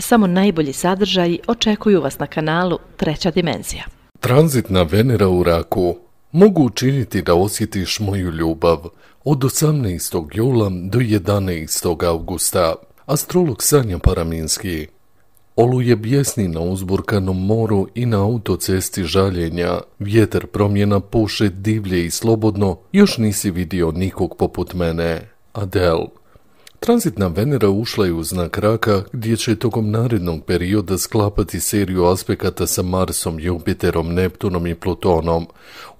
Samo najbolji sadržaji očekuju vas na kanalu Treća dimenzija. Tranzitna Venera u Raku mogu učiniti da osjetiš moju ljubav od 18. jula do 11. augusta. Astrolog Sanja Paraminski. Oluje bjesni na uzburkanom moru i na autocesti žaljenja. Vjetar promjena puše divlje i slobodno, još nisi vidio nikog poput mene. Adele. Tranzitna Venera ušla je u znak Raka, gdje će tokom narednog perioda sklapati seriju aspekata sa Marsom, Jupiterom, Neptunom i Plutonom.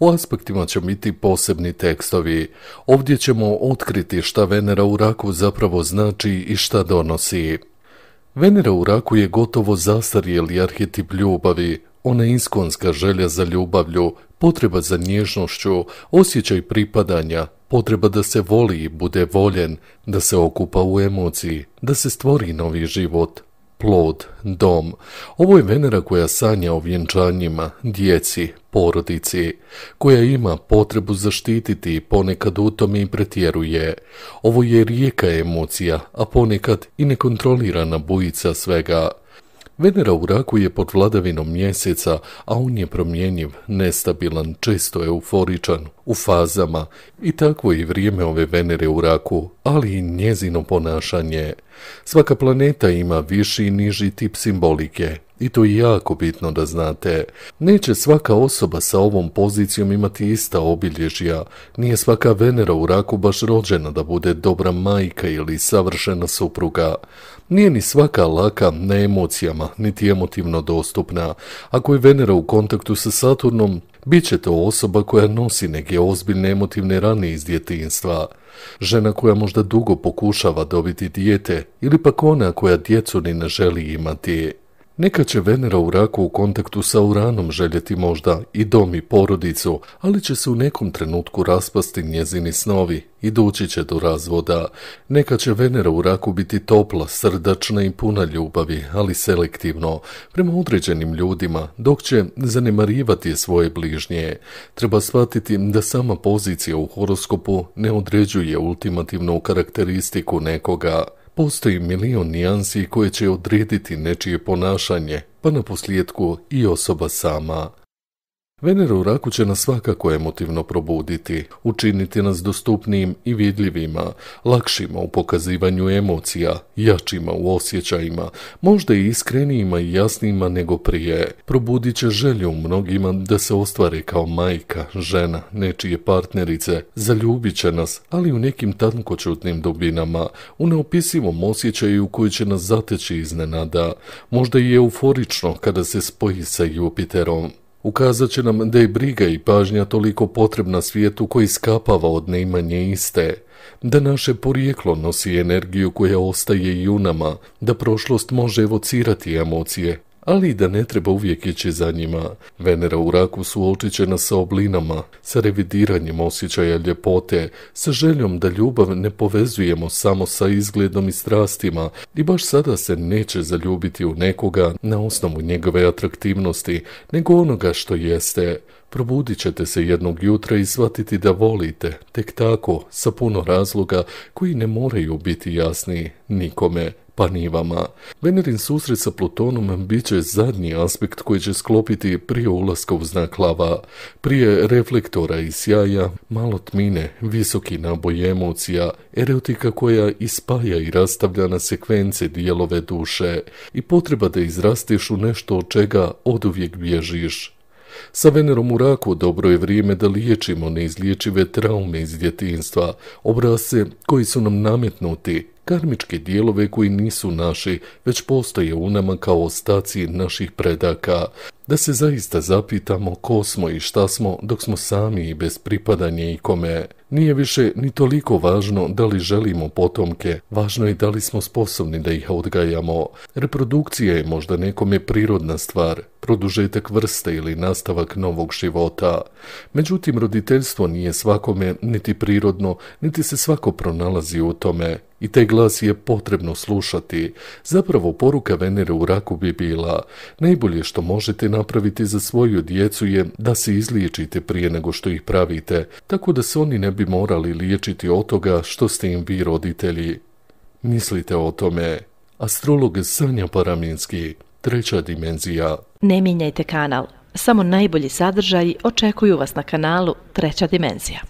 U aspektima će biti posebni tekstovi. Ovdje ćemo otkriti šta Venera u Raku zapravo znači i šta donosi. Venera u Raku je gotovo zastarjeli arhetip ljubavi, ona iskonska želja za ljubavlju, potreba za nježnošću, osjećaj pripadanja, potreba da se voli i bude voljen, da se okupa u emociji, da se stvori novi život, plod, dom. Ovo je Venera koja sanja o vjenčanjima, djeci, porodici, koja ima potrebu zaštititi i ponekad u tome i pretjeruje. Ovo je rijeka emocija, a ponekad i nekontrolirana bujica svega. Venera u Raku je pod vladavinom mjeseca, a on je promjenjiv, nestabilan, često euforičan, u fazama i takvo je i vrijeme ove Venere u Raku, ali i njezino ponašanje. Svaka planeta ima viši i niži tip simbolike. I to je jako bitno da znate. Neće svaka osoba sa ovom pozicijom imati ista obilježja. Nije svaka Venera u Raku baš rođena da bude dobra majka ili savršena supruga. Nije ni svaka laka na emocijama, niti emotivno dostupna. Ako je Venera u kontaktu sa Saturnom, bit će to osoba koja nosi neke ozbiljne emotivne rane iz djetinjstva. Žena koja možda dugo pokušava dobiti dijete ili pak ona koja djecu ni ne želi imati. Neka će Venera u Raku u kontaktu sa Uranom željeti možda i dom i porodicu, ali će se u nekom trenutku raspasti njezini snovi i doći će do razvoda. Neka će Venera u Raku biti topla, srdačna i puna ljubavi, ali selektivno, prema određenim ljudima, dok će zanemarivati svoje bližnje. Treba shvatiti da sama pozicija u horoskopu ne određuje ultimativnu karakteristiku nekoga. Postoji milion nijansi koje će odrediti nečije ponašanje, pa na posljedku i osoba sama. Venera u Raku će nas svakako emotivno probuditi, učiniti nas dostupnijim i vidljivima, lakšima u pokazivanju emocija, jačima u osjećajima, možda i iskrenijima i jasnijima nego prije. Probudit će želju u mnogima da se ostvare kao majka, žena, nečije partnerice, zaljubit će nas, ali u nekim tankoćutnim dubinama, u neopisivom osjećaju koji će nas zateći iznenada, možda i euforično kada se spoji sa Jupiterom. Ukazat će nam da je briga i pažnja toliko potrebna svijetu koji skapava od neimanje iste, da naše porijeklo nosi energiju koja ostaje i u nama, da prošlost može evocirati emocije, ali i da ne treba uvijek ići za njima. Venera u Raku suočit će nas sa oblinama, sa revidiranjem osjećaja ljepote, sa željom da ljubav ne povezujemo samo sa izgledom i strastima i baš sada se neće zaljubiti u nekoga na osnovu njegove atraktivnosti, nego onoga što jeste. Probudit ćete se jednog jutra i shvatiti da volite, tek tako, sa puno razloga koji ne moraju biti jasni nikome, pa ni vama. Venerin susret sa Plutonom bit će zadnji aspekt koji će sklopiti prije ulaska u znak Lava, prije reflektora i sjaja, malo tmine, visoki naboj emocija, erotika koja ispaja i rastavlja na sekvence dijelove duše i potreba da izrastiš u nešto od čega oduvijek bježiš. Sa Venerom u Raku dobro je vrijeme da liječimo neizliječive traume iz djetinjstva, obrasce koji su nam nametnuti, karmičke dijelove koji nisu naši, već postoje u nama kao ostaci naših predaka. Da se zaista zapitamo ko smo i šta smo dok smo sami i bez pripadanja ikome. Nije više ni toliko važno da li želimo potomke, važno je da li smo sposobni da ih odgajamo. Reprodukcija je možda nekome prirodna stvar, produžetak vrste ili nastavak novog života. Međutim, roditeljstvo nije svakome niti prirodno, niti se svako pronalazi u tome. I taj glas je potrebno slušati. Zapravo poruka Venere u Raku bi bila: najbolje što možete napraviti za svoju djecu je da se izliječite prije nego što ih pravite, tako da se oni ne bi morali liječiti od toga što ste im vi roditelji. Mislite o tome. Astrolog Sanja Paraminski, treća dimenzija. Ne mijenjajte kanal, samo najbolji sadržaji očekuju vas na kanalu Treća dimenzija.